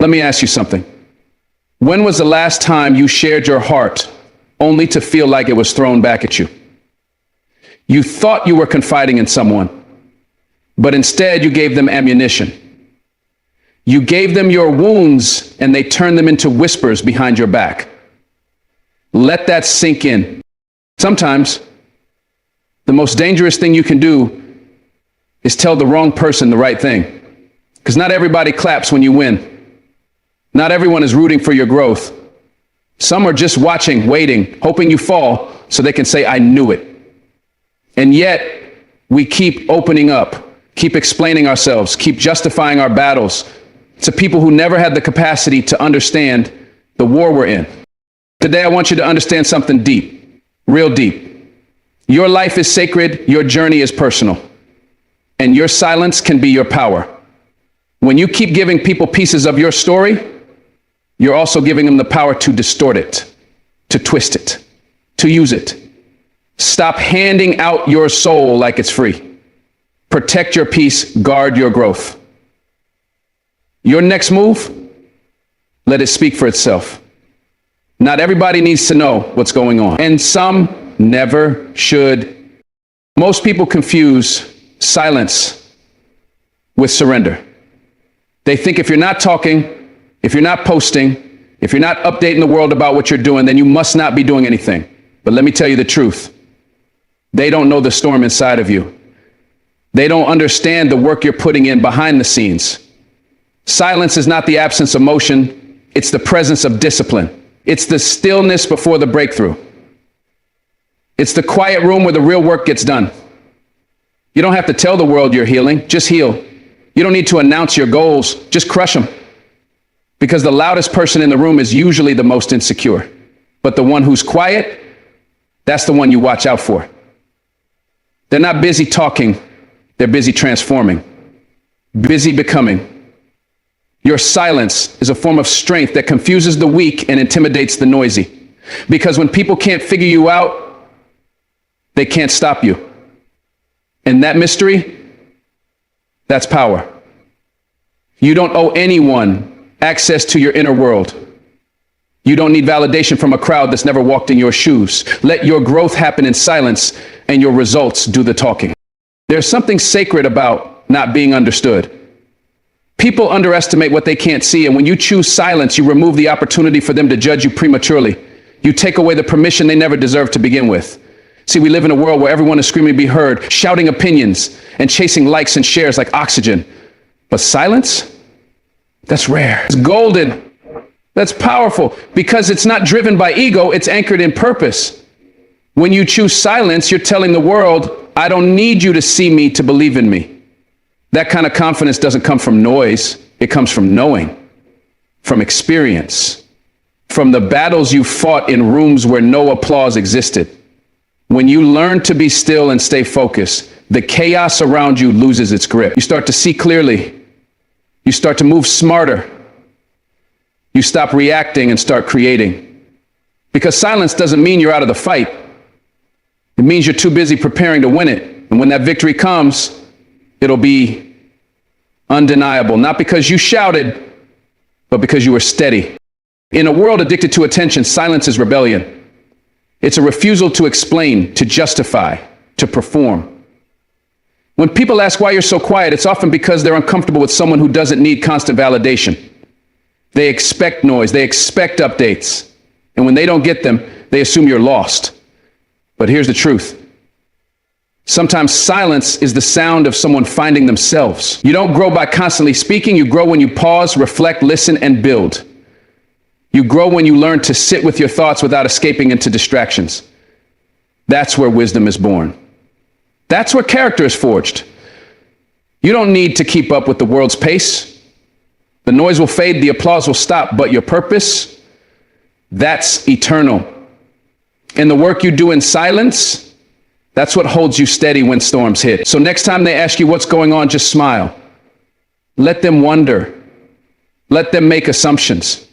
Let me ask you something. When was the last time you shared your heart only to feel like it was thrown back at you? You thought you were confiding in someone, but instead you gave them ammunition. You gave them your wounds and they turned them into whispers behind your back. Let that sink in. Sometimes the most dangerous thing you can do is tell the wrong person the right thing. Because not everybody claps when you win. Not everyone is rooting for your growth. Some are just watching, waiting, hoping you fall so they can say, I knew it. And yet we keep opening up, keep explaining ourselves, keep justifying our battles to people who never had the capacity to understand the war we're in. Today, I want you to understand something deep, real deep. Your life is sacred. Your journey is personal. And your silence can be your power. When you keep giving people pieces of your story, you're also giving them the power to distort it, to twist it, to use it. Stop handing out your soul like it's free. Protect your peace, guard your growth. Your next move, let it speak for itself. Not everybody needs to know what's going on, and some never should. Most people confuse silence with surrender. They think if you're not talking, if you're not posting, if you're not updating the world about what you're doing, then you must not be doing anything. But let me tell you the truth. They don't know the storm inside of you. They don't understand the work you're putting in behind the scenes. Silence is not the absence of motion. It's the presence of discipline. It's the stillness before the breakthrough. It's the quiet room where the real work gets done. You don't have to tell the world you're healing, just heal. You don't need to announce your goals, just crush them. Because the loudest person in the room is usually the most insecure. But the one who's quiet, that's the one you watch out for. They're not busy talking, they're busy transforming, busy becoming. Your silence is a form of strength that confuses the weak and intimidates the noisy. Because when people can't figure you out, they can't stop you. And that mystery, that's power. You don't owe anyone access to your inner world. You don't need validation from a crowd that's never walked in your shoes. Let your growth happen in silence and your results do the talking. There's something sacred about not being understood. People underestimate what they can't see, and when you choose silence, you remove the opportunity for them to judge you prematurely. You take away the permission they never deserved to begin with. See, we live in a world where everyone is screaming to be heard, shouting opinions, and chasing likes and shares like oxygen. But silence? That's rare. It's golden. That's powerful because it's not driven by ego. It's anchored in purpose. When you choose silence, you're telling the world, I don't need you to see me to believe in me. That kind of confidence doesn't come from noise. It comes from knowing, from experience, from the battles you fought in rooms where no applause existed. When you learn to be still and stay focused, the chaos around you loses its grip. You start to see clearly. You start to move smarter. You stop reacting and start creating. Because silence doesn't mean you're out of the fight. It means you're too busy preparing to win it. And when that victory comes, it'll be undeniable. Not because you shouted, but because you were steady. In a world addicted to attention, silence is rebellion. It's a refusal to explain, to justify, to perform. When people ask why you're so quiet, it's often because they're uncomfortable with someone who doesn't need constant validation. They expect noise, they expect updates. And when they don't get them, they assume you're lost. But here's the truth. Sometimes silence is the sound of someone finding themselves. You don't grow by constantly speaking. You grow when you pause, reflect, listen, and build. You grow when you learn to sit with your thoughts without escaping into distractions. That's where wisdom is born. That's where character is forged. You don't need to keep up with the world's pace. The noise will fade, the applause will stop, but your purpose, that's eternal. And the work you do in silence, that's what holds you steady when storms hit. So next time they ask you what's going on, just smile. Let them wonder. Let them make assumptions.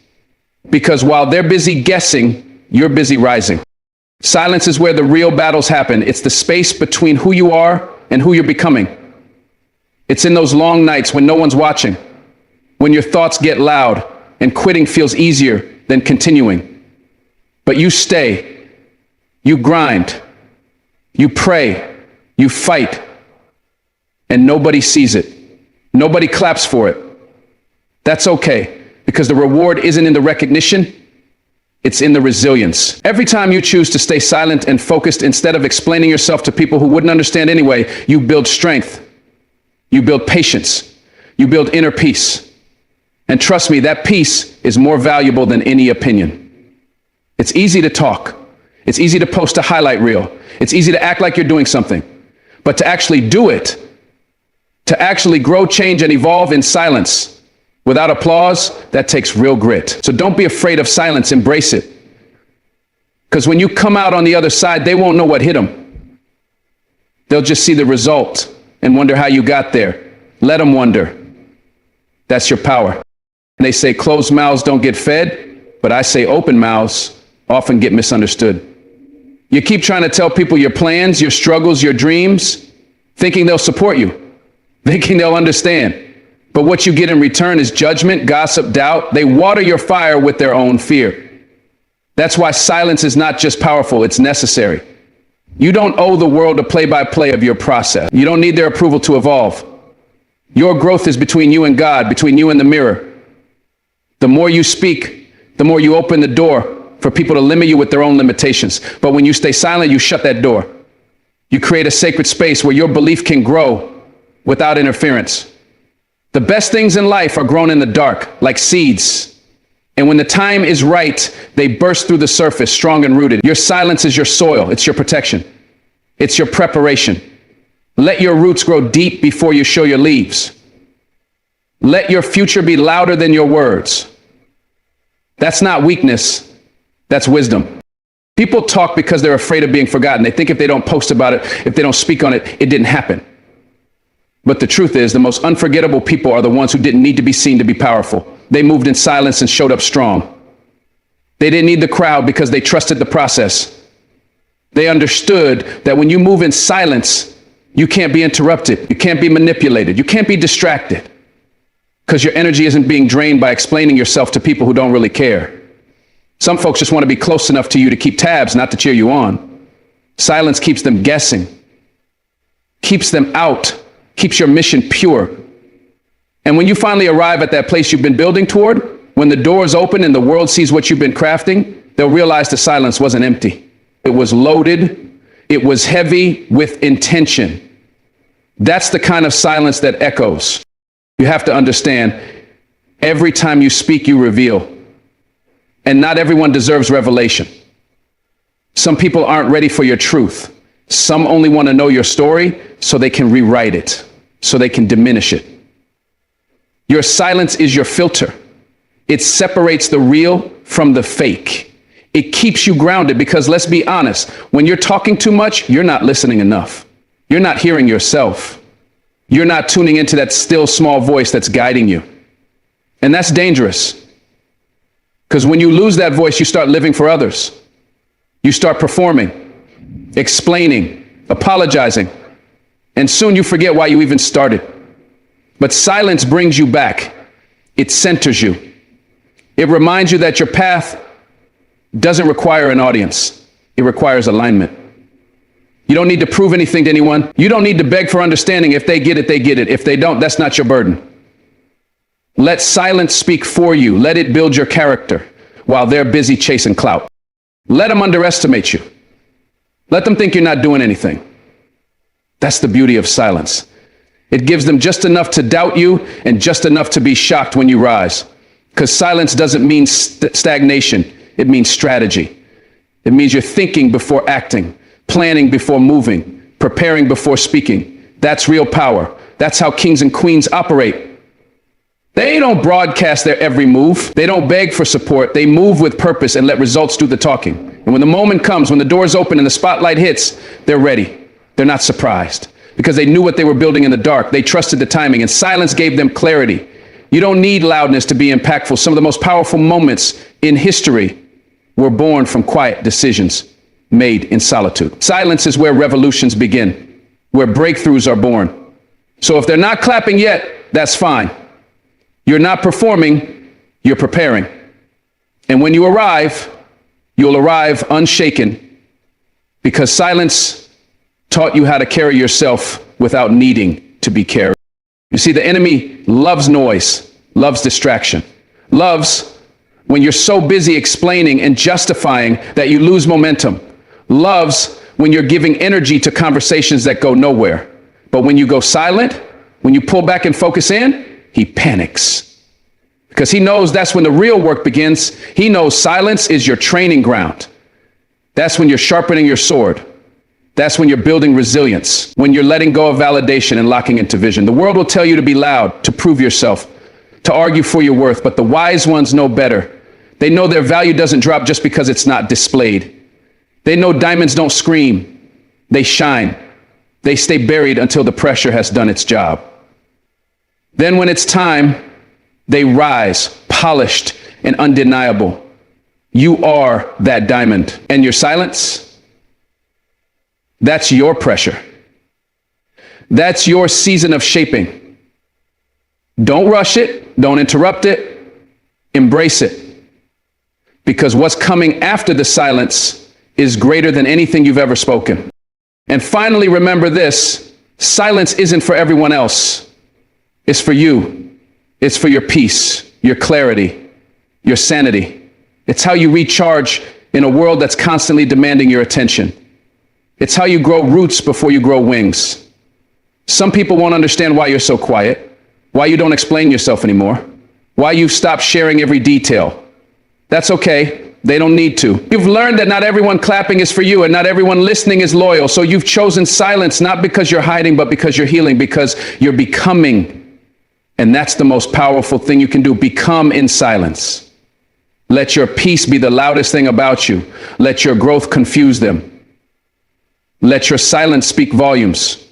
Because while they're busy guessing, you're busy rising. Silence is where the real battles happen. It's the space between who you are and who you're becoming. It's in those long nights when no one's watching, when your thoughts get loud, and quitting feels easier than continuing. But you stay, you grind, you pray, you fight, and nobody sees it. Nobody claps for it. That's okay, because the reward isn't in the recognition, it's in the resilience. Every time you choose to stay silent and focused instead of explaining yourself to people who wouldn't understand anyway, you build strength, you build patience, you build inner peace. And trust me, that peace is more valuable than any opinion. It's easy to talk. It's easy to post a highlight reel. It's easy to act like you're doing something. But to actually do it, to actually grow, change, and evolve in silence, without applause, that takes real grit. So don't be afraid of silence, embrace it. Because when you come out on the other side, they won't know what hit them. They'll just see the result and wonder how you got there. Let them wonder. That's your power. And they say closed mouths don't get fed, but I say open mouths often get misunderstood. You keep trying to tell people your plans, your struggles, your dreams, thinking they'll support you, thinking they'll understand. But what you get in return is judgment, gossip, doubt. They water your fire with their own fear. That's why silence is not just powerful, it's necessary. You don't owe the world a play-by-play of your process. You don't need their approval to evolve. Your growth is between you and God, between you and the mirror. The more you speak, the more you open the door for people to limit you with their own limitations. But when you stay silent, you shut that door. You create a sacred space where your belief can grow without interference. The best things in life are grown in the dark, like seeds. And when the time is right, they burst through the surface, strong and rooted. Your silence is your soil. It's your protection. It's your preparation. Let your roots grow deep before you show your leaves. Let your future be louder than your words. That's not weakness. That's wisdom. People talk because they're afraid of being forgotten. They think if they don't post about it, if they don't speak on it, it didn't happen. But the truth is, the most unforgettable people are the ones who didn't need to be seen to be powerful. They moved in silence and showed up strong. They didn't need the crowd because they trusted the process. They understood that when you move in silence, you can't be interrupted. You can't be manipulated. You can't be distracted because your energy isn't being drained by explaining yourself to people who don't really care. Some folks just want to be close enough to you to keep tabs, not to cheer you on. Silence keeps them guessing, keeps them out, keeps your mission pure. And when you finally arrive at that place you've been building toward, when the doors open and the world sees what you've been crafting, they'll realize the silence wasn't empty. It was loaded. It was heavy with intention. That's the kind of silence that echoes. You have to understand, every time you speak, you reveal. And not everyone deserves revelation. Some people aren't ready for your truth. Some only want to know your story so they can rewrite it, so they can diminish it. Your silence is your filter. It separates the real from the fake. It keeps you grounded because, let's be honest, when you're talking too much, you're not listening enough. You're not hearing yourself. You're not tuning into that still small voice that's guiding you. And that's dangerous. Because when you lose that voice, you start living for others. You start performing, explaining, apologizing, and soon you forget why you even started. But silence brings you back. It centers you. It reminds you that your path doesn't require an audience. It requires alignment. You don't need to prove anything to anyone. You don't need to beg for understanding. If they get it, they get it. If they don't, that's not your burden. Let silence speak for you. Let it build your character while they're busy chasing clout. Let them underestimate you. Let them think you're not doing anything. That's the beauty of silence. It gives them just enough to doubt you and just enough to be shocked when you rise. Because silence doesn't mean stagnation. It means strategy. It means you're thinking before acting, planning before moving, preparing before speaking. That's real power. That's how kings and queens operate. They don't broadcast their every move. They don't beg for support. They move with purpose and let results do the talking. And when the moment comes, when the doors open and the spotlight hits, they're ready. They're not surprised because they knew what they were building in the dark. They trusted the timing, and silence gave them clarity. You don't need loudness to be impactful. Some of the most powerful moments in history were born from quiet decisions made in solitude. Silence is where revolutions begin, where breakthroughs are born. So if they're not clapping yet, that's fine. You're not performing, You're preparing. And when you arrive, you'll arrive unshaken because silence taught you how to carry yourself without needing to be carried. You see, the enemy loves noise, loves distraction, loves when you're so busy explaining and justifying that you lose momentum, loves when you're giving energy to conversations that go nowhere. But when you go silent, when you pull back and focus in, he panics. Because he knows that's when the real work begins. He knows silence is your training ground. That's when you're sharpening your sword. That's when you're building resilience, when you're letting go of validation and locking into vision. The world will tell you to be loud, to prove yourself, to argue for your worth, but the wise ones know better. They know their value doesn't drop just because it's not displayed. They know diamonds don't scream, they shine. They stay buried until the pressure has done its job. Then when it's time, they rise, polished and undeniable. You are that diamond. And your silence, that's your pressure. That's your season of shaping. Don't rush it. Don't interrupt it. Embrace it. Because what's coming after the silence is greater than anything you've ever spoken. And finally, remember this: silence isn't for everyone else. It's for you. It's for your peace, your clarity, your sanity. It's how you recharge in a world that's constantly demanding your attention. It's how you grow roots before you grow wings. Some people won't understand why you're so quiet, why you don't explain yourself anymore, why you've stopped sharing every detail. That's okay. They don't need to. You've learned that not everyone clapping is for you and not everyone listening is loyal. So you've chosen silence, not because you're hiding, but because you're healing, because you're becoming. And that's the most powerful thing you can do. Become in silence. Let your peace be the loudest thing about you. Let your growth confuse them. Let your silence speak volumes.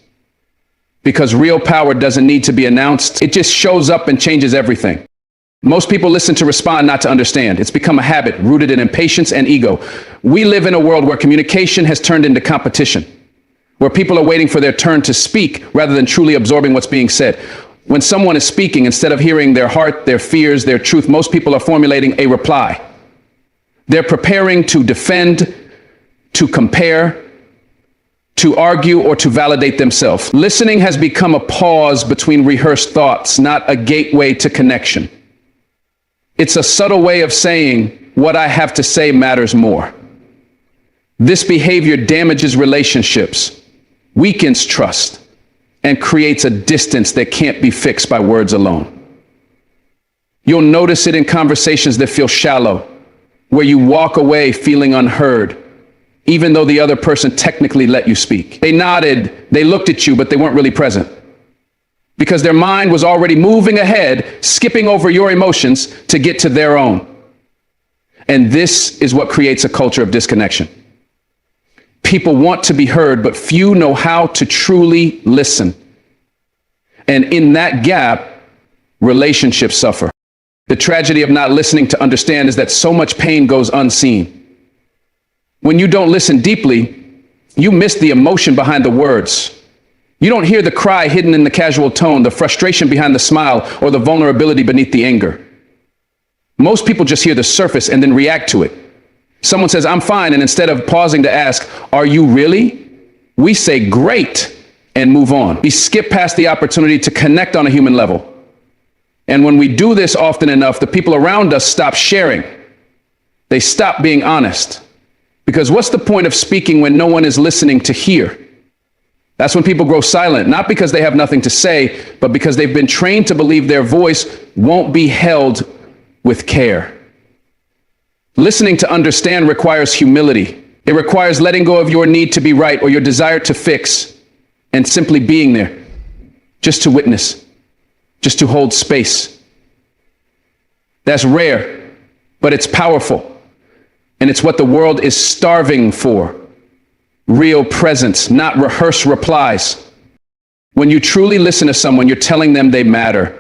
Because real power doesn't need to be announced. It just shows up and changes everything. Most people listen to respond, not to understand. It's become a habit rooted in impatience and ego. We live in a world where communication has turned into competition, where people are waiting for their turn to speak rather than truly absorbing what's being said. When someone is speaking, instead of hearing their heart, their fears, their truth, most people are formulating a reply. They're preparing to defend, to compare, to argue, or to validate themselves. Listening has become a pause between rehearsed thoughts, not a gateway to connection. It's a subtle way of saying what I have to say matters more. This behavior damages relationships, weakens trust, and creates a distance that can't be fixed by words alone. You'll notice it in conversations that feel shallow, where you walk away feeling unheard, even though the other person technically let you speak. They nodded, they looked at you, but they weren't really present. Because their mind was already moving ahead, skipping over your emotions to get to their own. And this is what creates a culture of disconnection. People want to be heard, but few know how to truly listen. And in that gap, relationships suffer. The tragedy of not listening to understand is that so much pain goes unseen. When you don't listen deeply, you miss the emotion behind the words. You don't hear the cry hidden in the casual tone, the frustration behind the smile, or the vulnerability beneath the anger. Most people just hear the surface and then react to it. Someone says, "I'm fine," and instead of pausing to ask, "Are you really?" we say, "Great," and move on. We skip past the opportunity to connect on a human level. And when we do this often enough, the people around us stop sharing. They stop being honest. Because what's the point of speaking when no one is listening to hear? That's when people grow silent, not because they have nothing to say, but because they've been trained to believe their voice won't be held with care. Listening to understand requires humility. It requires letting go of your need to be right or your desire to fix and simply being there, just to witness, just to hold space. That's rare, but it's powerful. And it's what the world is starving for. Real presence, not rehearsed replies. When you truly listen to someone, you're telling them they matter.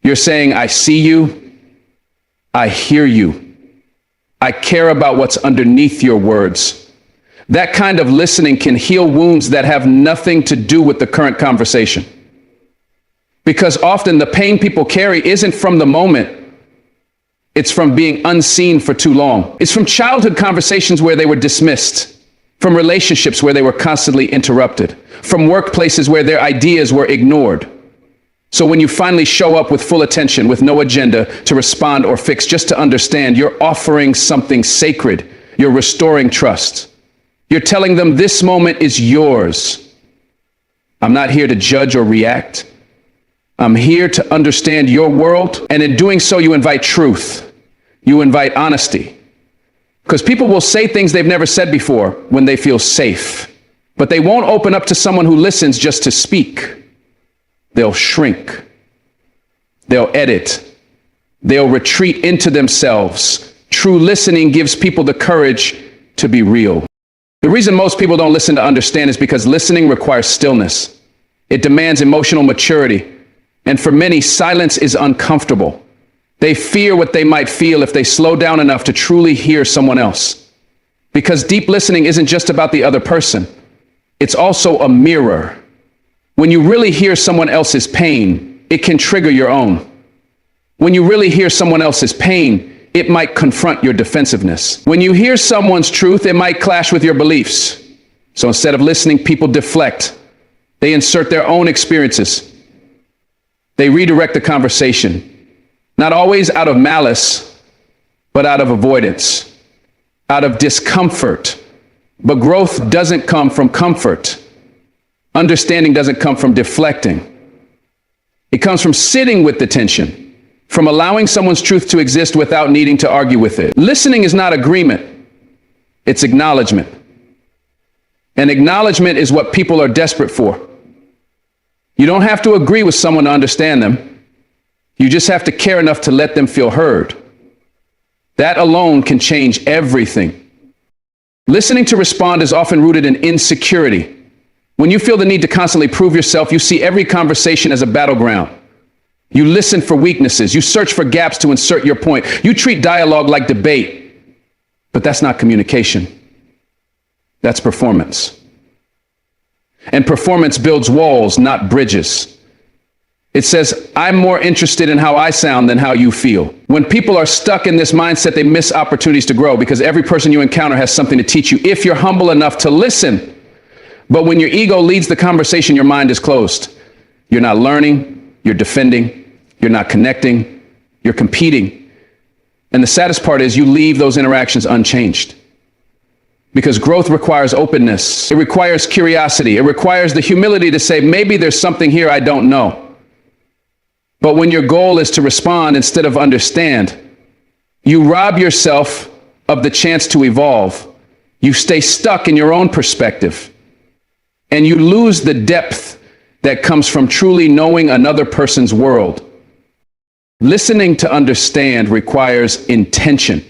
You're saying, "I see you. I hear you. I care about what's underneath your words." That kind of listening can heal wounds that have nothing to do with the current conversation. Because often the pain people carry isn't from the moment, It's from being unseen for too long. It's from childhood conversations where they were dismissed, from relationships where they were constantly interrupted, from workplaces where their ideas were ignored. So when you finally show up with full attention, with no agenda to respond or fix, just to understand, you're offering something sacred. You're restoring trust. You're telling them this moment is yours. I'm not here to judge or react. I'm here to understand your world. And in doing so, you invite truth. You invite honesty. Because people will say things they've never said before when they feel safe. But they won't open up to someone who listens just to speak. They'll shrink. They'll edit. They'll retreat into themselves. True listening gives people the courage to be real. The reason most people don't listen to understand is because listening requires stillness. It demands emotional maturity. And for many, silence is uncomfortable. They fear what they might feel if they slow down enough to truly hear someone else. Because deep listening isn't just about the other person. It's also a mirror. When you really hear someone else's pain, it can trigger your own. When you really hear someone else's pain, it might confront your defensiveness. When you hear someone's truth, it might clash with your beliefs. So instead of listening, people deflect. They insert their own experiences. They redirect the conversation, not always out of malice, but out of avoidance, out of discomfort. But growth doesn't come from comfort. Understanding doesn't come from deflecting. It comes from sitting with the tension, from allowing someone's truth to exist without needing to argue with it. Listening is not agreement. It's acknowledgement. And acknowledgement is what people are desperate for. You don't have to agree with someone to understand them. You just have to care enough to let them feel heard. That alone can change everything. Listening to respond is often rooted in insecurity. When you feel the need to constantly prove yourself, you see every conversation as a battleground. You listen for weaknesses. You search for gaps to insert your point. You treat dialogue like debate. But that's not communication. That's performance. And performance builds walls, not bridges. It says, I'm more interested in how I sound than how you feel. When people are stuck in this mindset, they miss opportunities to grow because every person you encounter has something to teach you if you're humble enough to listen. But when your ego leads the conversation, your mind is closed. You're not learning, you're defending, you're not connecting, you're competing. And the saddest part is you leave those interactions unchanged. Because growth requires openness. It requires curiosity. It requires the humility to say, maybe there's something here I don't know. But when your goal is to respond instead of understand, you rob yourself of the chance to evolve. You stay stuck in your own perspective. And you lose the depth that comes from truly knowing another person's world. Listening to understand requires intention.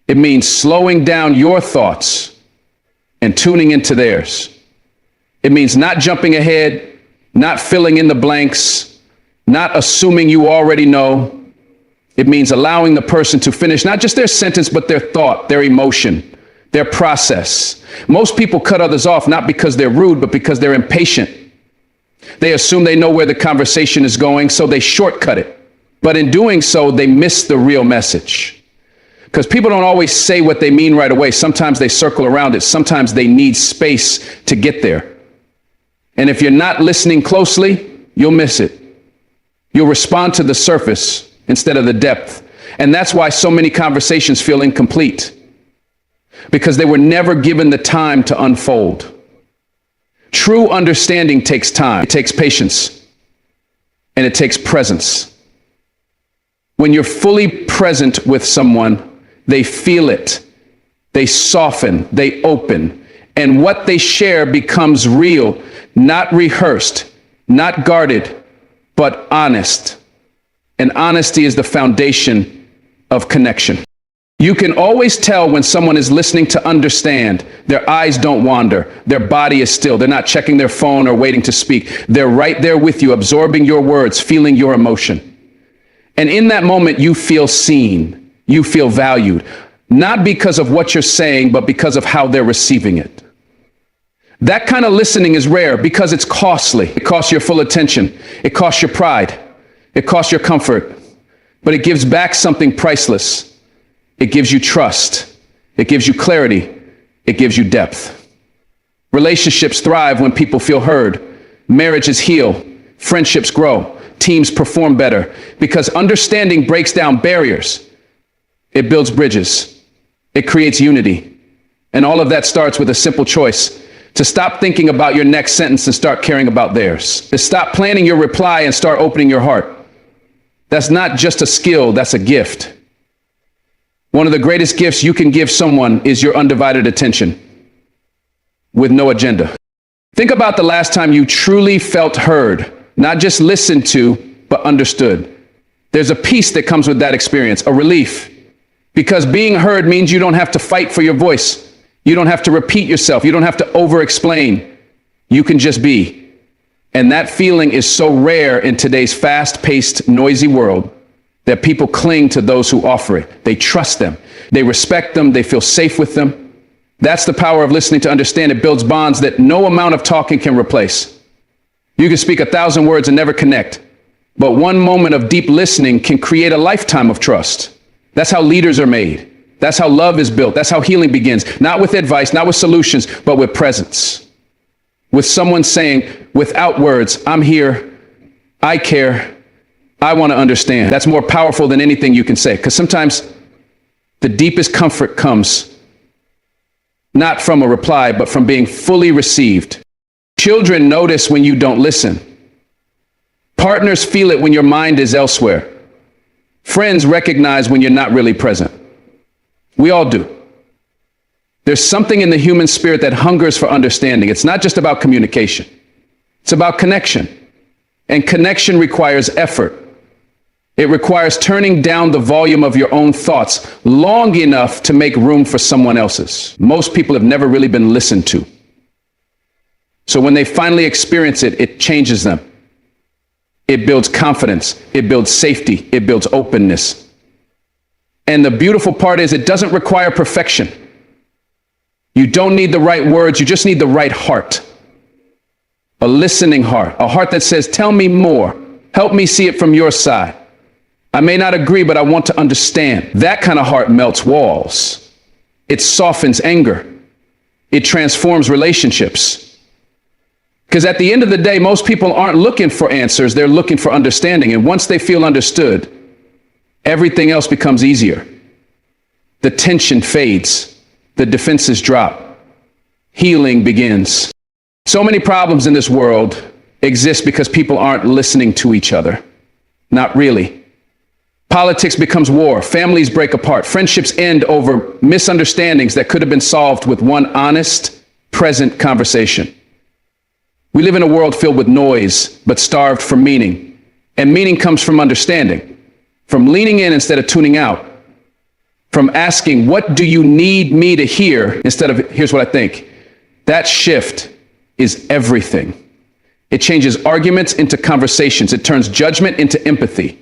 It means slowing down your thoughts and tuning into theirs. It means not jumping ahead, not filling in the blanks, not assuming you already know. It means allowing the person to finish not just their sentence, but their thought, their emotion, their process. Most people cut others off not because they're rude, but because they're impatient. They assume they know where the conversation is going, so they shortcut it. But in doing so, they miss the real message. Because people don't always say what they mean right away. Sometimes they circle around it. Sometimes they need space to get there. And if you're not listening closely, you'll miss it. You'll respond to the surface instead of the depth. And that's why so many conversations feel incomplete. Because they were never given the time to unfold. True understanding takes time. It takes patience. And it takes presence. When you're fully present with someone, they feel it, they soften, they open, and what they share becomes real, not rehearsed, not guarded, but honest. And honesty is the foundation of connection. You can always tell when someone is listening to understand. Their eyes don't wander, their body is still, they're not checking their phone or waiting to speak. They're right there with you, absorbing your words, feeling your emotion. And in that moment, you feel seen. You feel valued, not because of what you're saying, but because of how they're receiving it. That kind of listening is rare because it's costly. It costs your full attention. It costs your pride. It costs your comfort. but it gives back something priceless. It gives you trust. It gives you clarity. It gives you depth. Relationships thrive when people feel heard. Marriages heal. Friendships grow. Teams perform better because understanding breaks down barriers. It builds bridges. It creates unity. And all of that starts with a simple choice: to stop thinking about your next sentence and start caring about theirs. To stop planning your reply and start opening your heart. That's not just a skill, that's a gift. One of the greatest gifts you can give someone is your undivided attention, with no agenda. Think about the last time you truly felt heard, not just listened to, but understood. There's a peace that comes with that experience, a relief. Because being heard means you don't have to fight for your voice. You don't have to repeat yourself. You don't have to over-explain. You can just be. And that feeling is so rare in today's fast-paced, noisy world that people cling to those who offer it. They trust them. They respect them. They feel safe with them. That's the power of listening to understand. It builds bonds that no amount of talking can replace. You can speak 1,000 words and never connect, but one moment of deep listening can create a lifetime of trust. That's how leaders are made. That's how love is built. That's how healing begins. Not with advice, not with solutions, but with presence. With someone saying, without words, I'm here, I care, I want to understand. That's more powerful than anything you can say, because sometimes the deepest comfort comes not from a reply, but from being fully received. Children notice when you don't listen. Partners feel it when your mind is elsewhere. Friends recognize when you're not really present. We all do. There's something in the human spirit that hungers for understanding. It's not just about communication. It's about connection. And connection requires effort. It requires turning down the volume of your own thoughts long enough to make room for someone else's. Most people have never really been listened to. So when they finally experience it, it changes them. It builds confidence. It builds safety. It builds openness. And the beautiful part is it doesn't require perfection. You don't need the right words. You just need the right heart. A listening heart. A heart that says, tell me more. Help me see it from your side. I may not agree, but I want to understand. That kind of heart melts walls. It softens anger. It transforms relationships. Because at the end of the day, most people aren't looking for answers. They're looking for understanding. And once they feel understood, everything else becomes easier. The tension fades. The defenses drop. Healing begins. So many problems in this world exist because people aren't listening to each other. Not really. Politics becomes war. Families break apart. Friendships end over misunderstandings that could have been solved with one honest, present conversation. We live in a world filled with noise, but starved for meaning. And meaning comes from understanding, from leaning in instead of tuning out, from asking, what do you need me to hear, instead of, here's what I think. That shift is everything. It changes arguments into conversations. It turns judgment into empathy.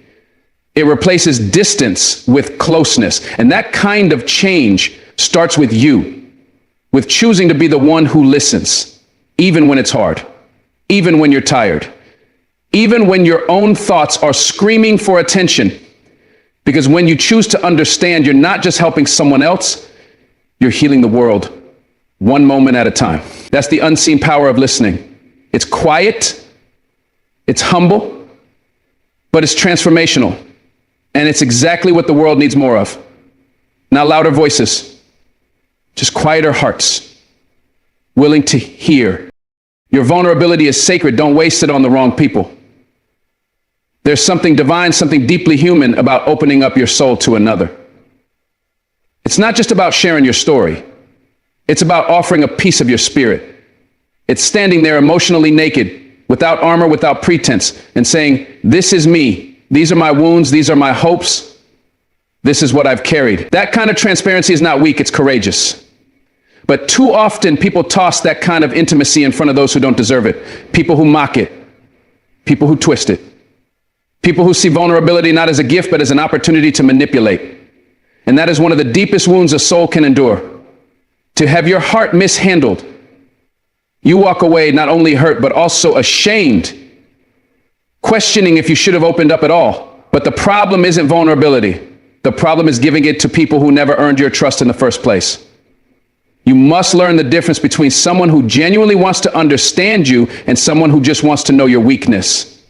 It replaces distance with closeness. And that kind of change starts with you, with choosing to be the one who listens, even when it's hard, even when you're tired, even when your own thoughts are screaming for attention. Because when you choose to understand, you're not just helping someone else, you're healing the world, one moment at a time. That's the unseen power of listening. It's quiet, it's humble, but it's transformational. And it's exactly what the world needs more of. Not louder voices, just quieter hearts, willing to hear. Your vulnerability is sacred. Don't waste it on the wrong people. There's something divine, something deeply human about opening up your soul to another. It's not just about sharing your story. It's about offering a piece of your spirit. It's standing there emotionally naked, without armor, without pretense, and saying, this is me. These are my wounds. These are my hopes. This is what I've carried. That kind of transparency is not weak. It's courageous. But too often people toss that kind of intimacy in front of those who don't deserve it. People who mock it. People who twist it. People who see vulnerability not as a gift, but as an opportunity to manipulate. And that is one of the deepest wounds a soul can endure. To have your heart mishandled. You walk away not only hurt, but also ashamed, questioning if you should have opened up at all. But the problem isn't vulnerability. The problem is giving it to people who never earned your trust in the first place. You must learn the difference between someone who genuinely wants to understand you and someone who just wants to know your weakness.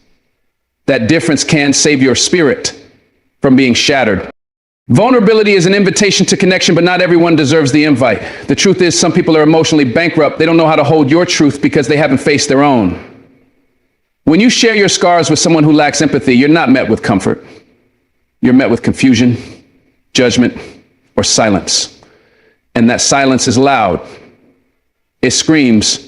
That difference can save your spirit from being shattered. Vulnerability is an invitation to connection, but not everyone deserves the invite. The truth is, some people are emotionally bankrupt. They don't know how to hold your truth because they haven't faced their own. When you share your scars with someone who lacks empathy, you're not met with comfort. You're met with confusion, judgment, or silence. And that silence is loud. It screams,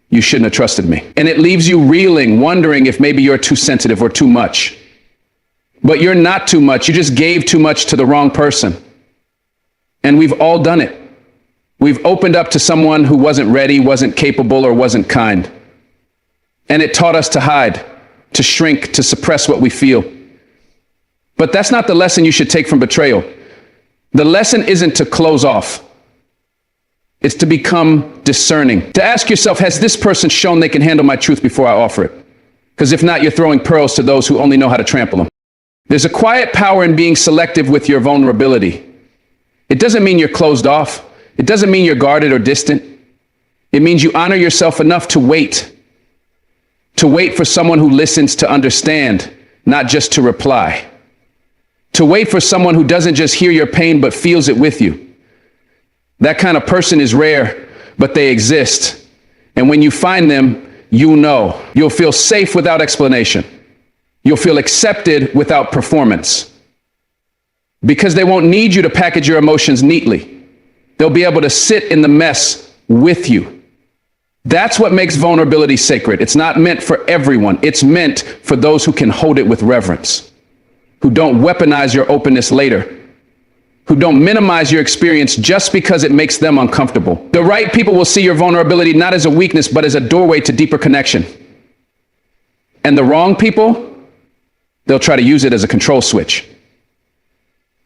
"You shouldn't have trusted me." And it leaves you reeling, wondering if maybe you're too sensitive or too much. But you're not too much. You just gave too much to the wrong person. And we've all done it. We've opened up to someone who wasn't ready, wasn't capable, or wasn't kind. And it taught us to hide, to shrink, to suppress what we feel. But that's not the lesson you should take from betrayal. The lesson isn't to close off. It's to become discerning. To ask yourself, has this person shown they can handle my truth before I offer it? Because if not, you're throwing pearls to those who only know how to trample them. There's a quiet power in being selective with your vulnerability. It doesn't mean you're closed off. It doesn't mean you're guarded or distant. It means you honor yourself enough to wait for someone who listens to understand, not just to reply. To wait for someone who doesn't just hear your pain, but feels it with you. That kind of person is rare, but they exist. And when you find them, you know. You'll feel safe without explanation. You'll feel accepted without performance. Because they won't need you to package your emotions neatly. They'll be able to sit in the mess with you. That's what makes vulnerability sacred. It's not meant for everyone. It's meant for those who can hold it with reverence, who don't weaponize your openness later, who don't minimize your experience just because it makes them uncomfortable. The right people will see your vulnerability not as a weakness, but as a doorway to deeper connection. And the wrong people, they'll try to use it as a control switch.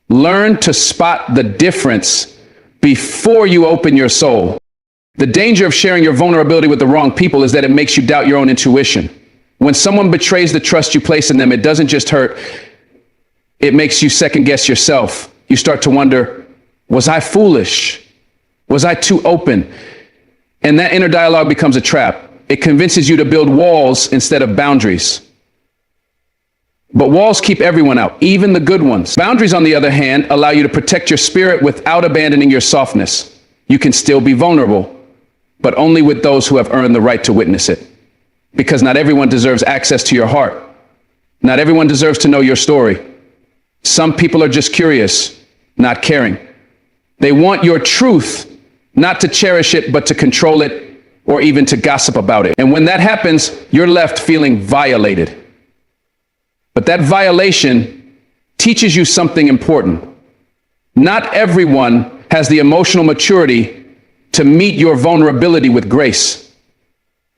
Learn to spot the difference before you open your soul. The danger of sharing your vulnerability with the wrong people is that it makes you doubt your own intuition. When someone betrays the trust you place in them, it doesn't just hurt, it makes you second guess yourself. You start to wonder, was I foolish? Was I too open? And that inner dialogue becomes a trap. It convinces you to build walls instead of boundaries. But walls keep everyone out, even the good ones. Boundaries, on the other hand, allow you to protect your spirit without abandoning your softness. You can still be vulnerable, but only with those who have earned the right to witness it. Because not everyone deserves access to your heart. Not everyone deserves to know your story. Some people are just curious, not caring. They want your truth, not to cherish it, but to control it or even to gossip about it. And when that happens, you're left feeling violated. But that violation teaches you something important. Not everyone has the emotional maturity to meet your vulnerability with grace.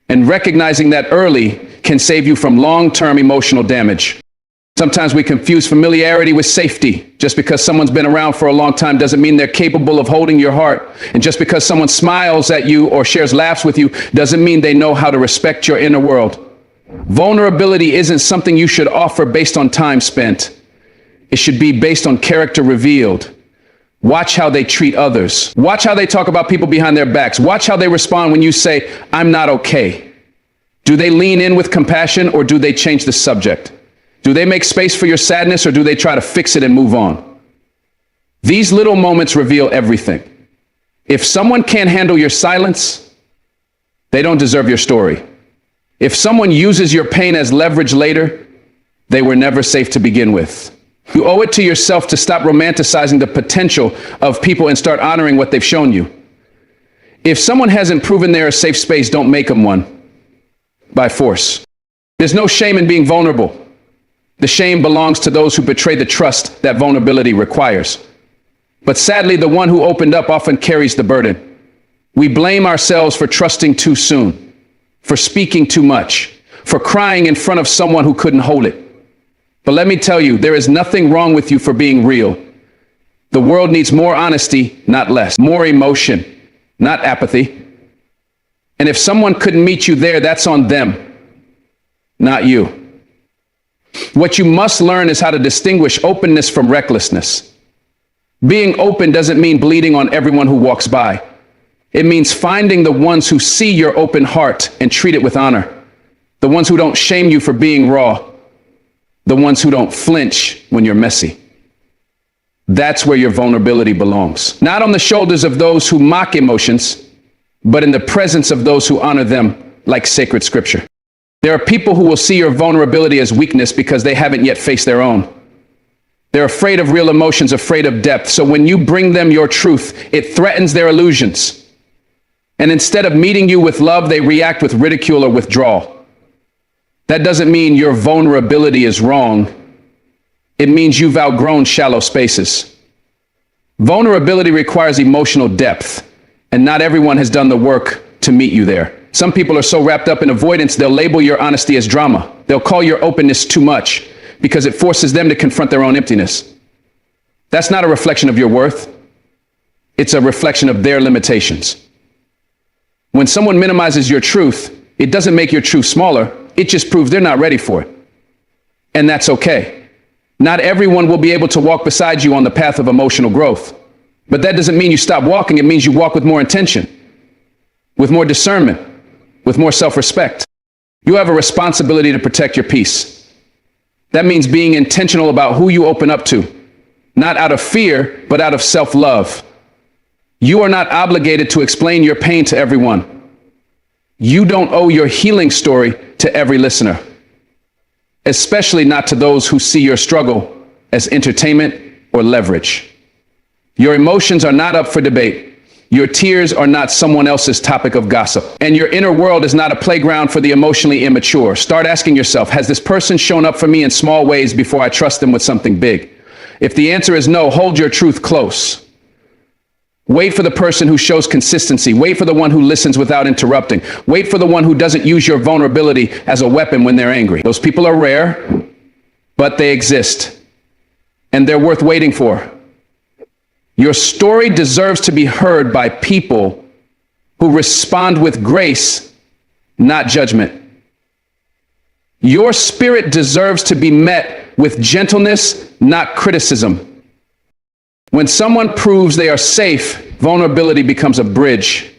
And recognizing that early can save you from long-term emotional damage. Sometimes we confuse familiarity with safety. Just because someone's been around for a long time doesn't mean they're capable of holding your heart. And just because someone smiles at you or shares laughs with you doesn't mean they know how to respect your inner world. Vulnerability isn't something you should offer based on time spent. It should be based on character revealed. Watch how they treat others. Watch how they talk about people behind their backs. Watch how they respond when you say, "I'm not okay." Do they lean in with compassion or do they change the subject? Do they make space for your sadness or do they try to fix it and move on? These little moments reveal everything. If someone can't handle your silence, they don't deserve your story. If someone uses your pain as leverage later, they were never safe to begin with. You owe it to yourself to stop romanticizing the potential of people and start honoring what they've shown you. If someone hasn't proven they're a safe space, don't make them one by force. There's no shame in being vulnerable. The shame belongs to those who betray the trust that vulnerability requires. But sadly, the one who opened up often carries the burden. We blame ourselves for trusting too soon, for speaking too much, for crying in front of someone who couldn't hold it. But let me tell you, there is nothing wrong with you for being real. The world needs more honesty, not less. More emotion, not apathy. And if someone couldn't meet you there, that's on them, not you. What you must learn is how to distinguish openness from recklessness. Being open doesn't mean bleeding on everyone who walks by. It means finding the ones who see your open heart and treat it with honor. The ones who don't shame you for being raw. The ones who don't flinch when you're messy. That's where your vulnerability belongs. Not on the shoulders of those who mock emotions, but in the presence of those who honor them like sacred scripture. There are people who will see your vulnerability as weakness because they haven't yet faced their own. They're afraid of real emotions, afraid of depth. So when you bring them your truth, it threatens their illusions. And instead of meeting you with love, they react with ridicule or withdrawal. That doesn't mean your vulnerability is wrong. It means you've outgrown shallow spaces. Vulnerability requires emotional depth, and not everyone has done the work to meet you there. Some people are so wrapped up in avoidance, they'll label your honesty as drama. They'll call your openness too much because it forces them to confront their own emptiness. That's not a reflection of your worth. It's a reflection of their limitations. When someone minimizes your truth, it doesn't make your truth smaller. It just proves they're not ready for it. And that's okay. Not everyone will be able to walk beside you on the path of emotional growth. But that doesn't mean you stop walking. It means you walk with more intention, with more discernment, with more self-respect. You have a responsibility to protect your peace. That means being intentional about who you open up to, not out of fear, but out of self-love. You are not obligated to explain your pain to everyone. You don't owe your healing story to every listener, especially not to those who see your struggle as entertainment or leverage. Your emotions are not up for debate. Your tears are not someone else's topic of gossip. And your inner world is not a playground for the emotionally immature. Start asking yourself, has this person shown up for me in small ways before I trust them with something big? If the answer is no, hold your truth close. Wait for the person who shows consistency. Wait for the one who listens without interrupting. Wait for the one who doesn't use your vulnerability as a weapon when they're angry. Those people are rare, but they exist, and they're worth waiting for. Your story deserves to be heard by people who respond with grace, not judgment. Your spirit deserves to be met with gentleness, not criticism. When someone proves they are safe, vulnerability becomes a bridge.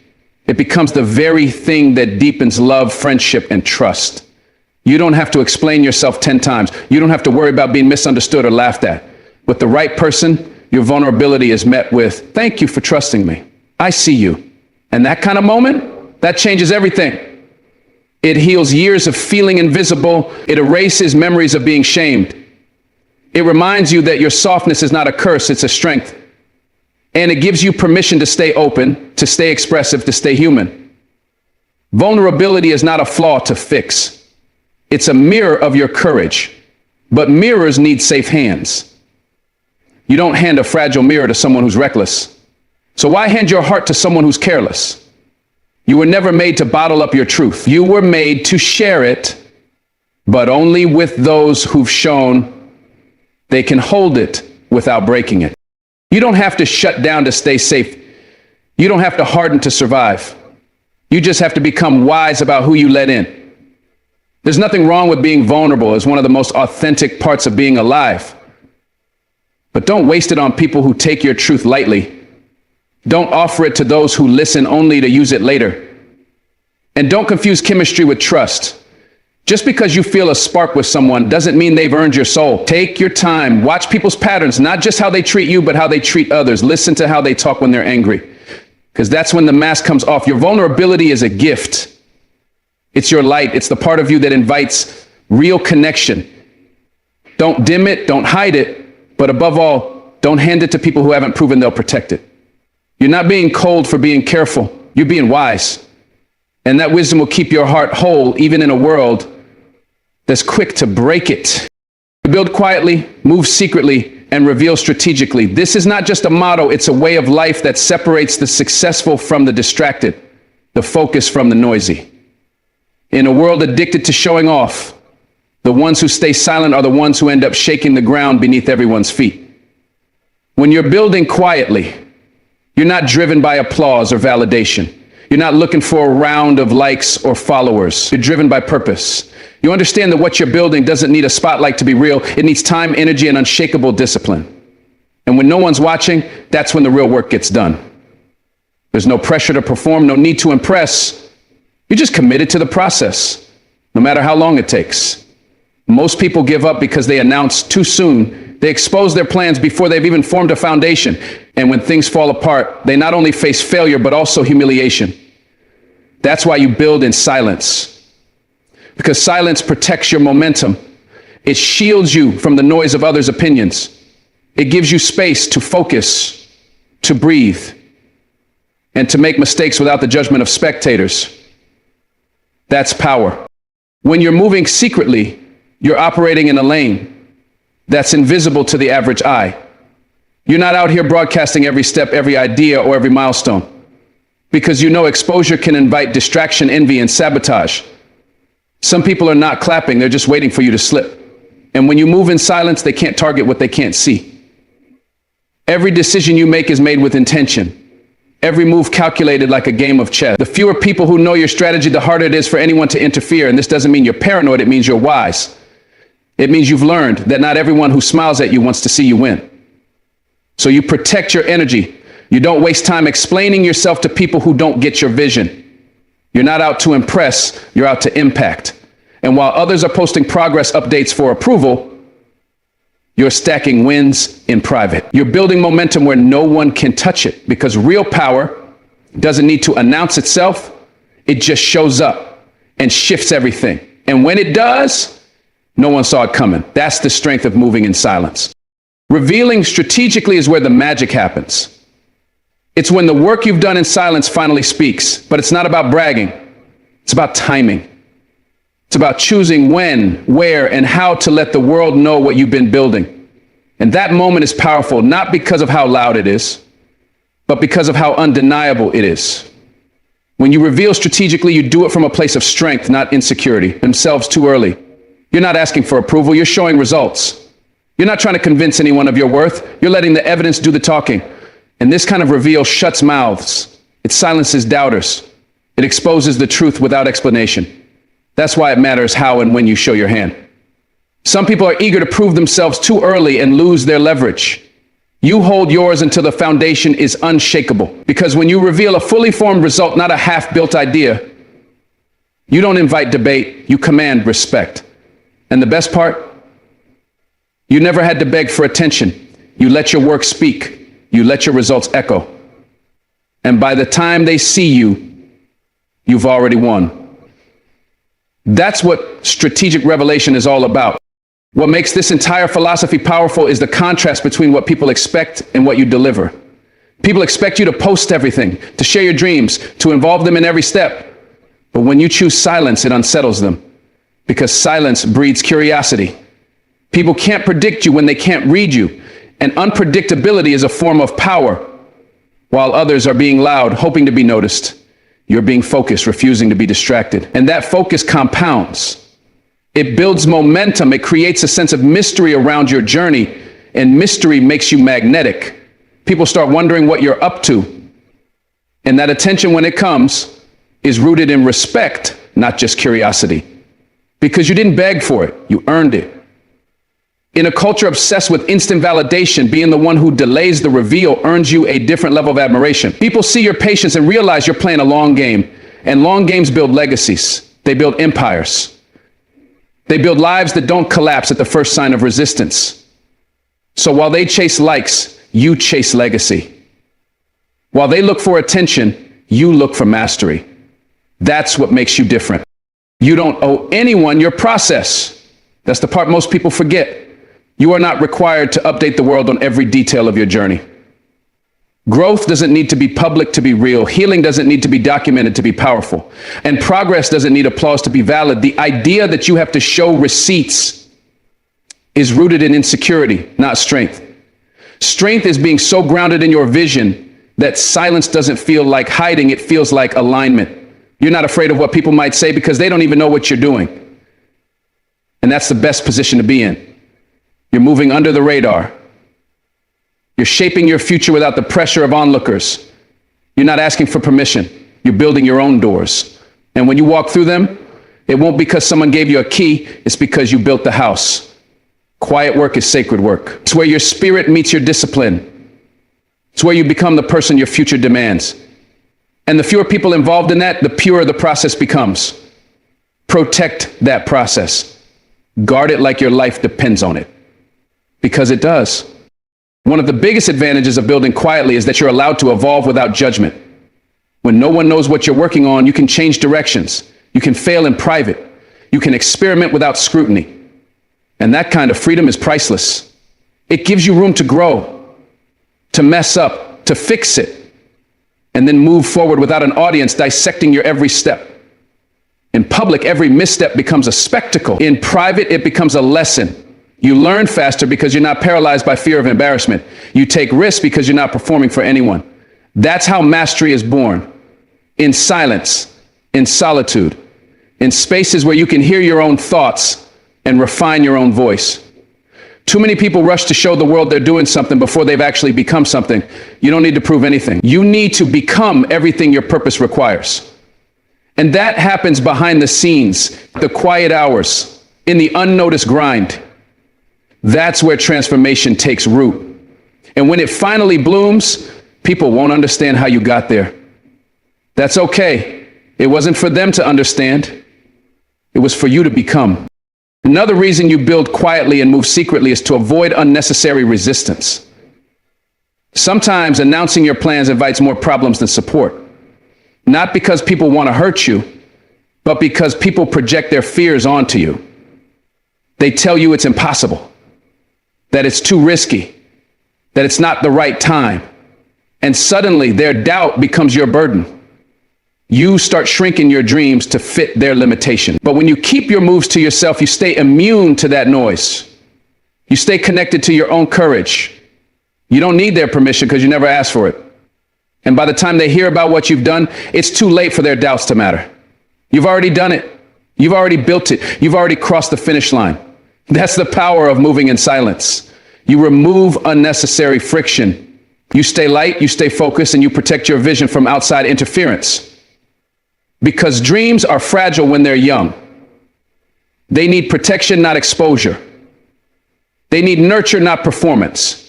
It becomes the very thing that deepens love, friendship, and trust. You don't have to explain yourself 10 times. You don't have to worry about being misunderstood or laughed at. With the right person, your vulnerability is met with, thank you for trusting me. I see you. And that kind of moment, that changes everything. It heals years of feeling invisible. It erases memories of being shamed. It reminds you that your softness is not a curse, it's a strength. And it gives you permission to stay open, to stay expressive, to stay human. Vulnerability is not a flaw to fix. It's a mirror of your courage. But mirrors need safe hands. You don't hand a fragile mirror to someone who's reckless. So why hand your heart to someone who's careless? You were never made to bottle up your truth. You were made to share it, but only with those who've shown they can hold it without breaking it. You don't have to shut down to stay safe. You don't have to harden to survive. You just have to become wise about who you let in. There's nothing wrong with being vulnerable. It's one of the most authentic parts of being alive. But don't waste it on people who take your truth lightly. Don't offer it to those who listen only to use it later. And don't confuse chemistry with trust. Just because you feel a spark with someone doesn't mean they've earned your soul. Take your time. Watch people's patterns, not just how they treat you, but how they treat others. Listen to how they talk when they're angry, because that's when the mask comes off. Your vulnerability is a gift. It's your light. It's the part of you that invites real connection. Don't dim it. Don't hide it. But above all, don't hand it to people who haven't proven they'll protect it. You're not being cold for being careful. You're being wise. And that wisdom will keep your heart whole, even in a world that's quick to break it. Build quietly, move secretly, and reveal strategically. This is not just a motto, it's a way of life that separates the successful from the distracted, the focused from the noisy. In a world addicted to showing off, the ones who stay silent are the ones who end up shaking the ground beneath everyone's feet. When you're building quietly, you're not driven by applause or validation. You're not looking for a round of likes or followers. You're driven by purpose. You understand that what you're building doesn't need a spotlight to be real. It needs time, energy, and unshakable discipline. And when no one's watching, that's when the real work gets done. There's no pressure to perform, no need to impress. You're just committed to the process, no matter how long it takes. Most people give up because they announce too soon. They expose their plans before they've even formed a foundation. And when things fall apart, they not only face failure, but also humiliation. That's why you build in silence. Because silence protects your momentum. It shields you from the noise of others' opinions. It gives you space to focus, to breathe, and to make mistakes without the judgment of spectators. That's power. When you're moving secretly, you're operating in a lane that's invisible to the average eye. You're not out here broadcasting every step, every idea, or every milestone, because you know exposure can invite distraction, envy, and sabotage. Some people are not clapping, they're just waiting for you to slip. And when you move in silence, they can't target what they can't see. Every decision you make is made with intention. Every move calculated like a game of chess. The fewer people who know your strategy, the harder it is for anyone to interfere. And this doesn't mean you're paranoid, it means you're wise. It means you've learned that not everyone who smiles at you wants to see you win. So you protect your energy. You don't waste time explaining yourself to people who don't get your vision. You're not out to impress, you're out to impact. And while others are posting progress updates for approval, you're stacking wins in private. You're building momentum where no one can touch it, because real power doesn't need to announce itself. It just shows up and shifts everything. And when it does, no one saw it coming. That's the strength of moving in silence. Revealing strategically is where the magic happens. It's when the work you've done in silence finally speaks, but it's not about bragging. It's about timing. It's about choosing when, where, and how to let the world know what you've been building. And that moment is powerful, not because of how loud it is, but because of how undeniable it is. When you reveal strategically, you do it from a place of strength, not insecurity. Themselves too early. You're not asking for approval, you're showing results. You're not trying to convince anyone of your worth, you're letting the evidence do the talking. And this kind of reveal shuts mouths. It silences doubters. It exposes the truth without explanation. That's why it matters how and when you show your hand. Some people are eager to prove themselves too early and lose their leverage. You hold yours until the foundation is unshakable. Because when you reveal a fully formed result, not a half-built idea, you don't invite debate, you command respect. And the best part? You never had to beg for attention. You let your work speak. You let your results echo. And by the time they see you, you've already won. That's what strategic revelation is all about. What makes this entire philosophy powerful is the contrast between what people expect and what you deliver. People expect you to post everything, to share your dreams, to involve them in every step. But when you choose silence, it unsettles them, because silence breeds curiosity. People can't predict you when they can't read you. And unpredictability is a form of power. While others are being loud, hoping to be noticed, you're being focused, refusing to be distracted. And that focus compounds. It builds momentum. It creates a sense of mystery around your journey. And mystery makes you magnetic. People start wondering what you're up to. And that attention, when it comes, is rooted in respect, not just curiosity. Because you didn't beg for it, you earned it. In a culture obsessed with instant validation, being the one who delays the reveal earns you a different level of admiration. People see your patience and realize you're playing a long game. And long games build legacies. They build empires. They build lives that don't collapse at the first sign of resistance. So while they chase likes, you chase legacy. While they look for attention, you look for mastery. That's what makes you different. You don't owe anyone your process. That's the part most people forget. You are not required to update the world on every detail of your journey. Growth doesn't need to be public to be real. Healing doesn't need to be documented to be powerful. And progress doesn't need applause to be valid. The idea that you have to show receipts is rooted in insecurity, not strength. Strength is being so grounded in your vision that silence doesn't feel like hiding, it feels like alignment. You're not afraid of what people might say because they don't even know what you're doing. And that's the best position to be in. You're moving under the radar. You're shaping your future without the pressure of onlookers. You're not asking for permission. You're building your own doors. And when you walk through them, It won't because someone gave you a key. It's because you built the house. Quiet work is sacred work. It's where your spirit meets your discipline. It's where you become the person your future demands. And the fewer people involved in that, the purer the process becomes. Protect that process. Guard it like your life depends on it. Because it does. One of the biggest advantages of building quietly is that you're allowed to evolve without judgment. When no one knows what you're working on, you can change directions. You can fail in private. You can experiment without scrutiny. And that kind of freedom is priceless. It gives you room to grow, to mess up, to fix it, and then move forward without an audience dissecting your every step. In public, every misstep becomes a spectacle. In private, it becomes a lesson. You learn faster because you're not paralyzed by fear of embarrassment. You take risks because you're not performing for anyone. That's how mastery is born. In silence, in solitude, in spaces where you can hear your own thoughts and refine your own voice. Too many people rush to show the world they're doing something before they've actually become something. You don't need to prove anything. You need to become everything your purpose requires. And that happens behind the scenes, the quiet hours, in the unnoticed grind. That's where transformation takes root. And when it finally blooms, people won't understand how you got there. That's okay. It wasn't for them to understand. It was for you to become. Another reason you build quietly and move secretly is to avoid unnecessary resistance. Sometimes announcing your plans invites more problems than support. Not because people want to hurt you, but because people project their fears onto you. They tell you it's impossible, that it's too risky, that it's not the right time. And suddenly their doubt becomes your burden. You start shrinking your dreams to fit their limitation. But when you keep your moves to yourself, you stay immune to that noise. You stay connected to your own courage. You don't need their permission because you never asked for it. And by the time they hear about what you've done, it's too late for their doubts to matter. You've already done it. You've already built it. You've already crossed the finish line. That's the power of moving in silence. You remove unnecessary friction. You stay light, you stay focused, and you protect your vision from outside interference. Because dreams are fragile when they're young. They need protection, not exposure. They need nurture, not performance.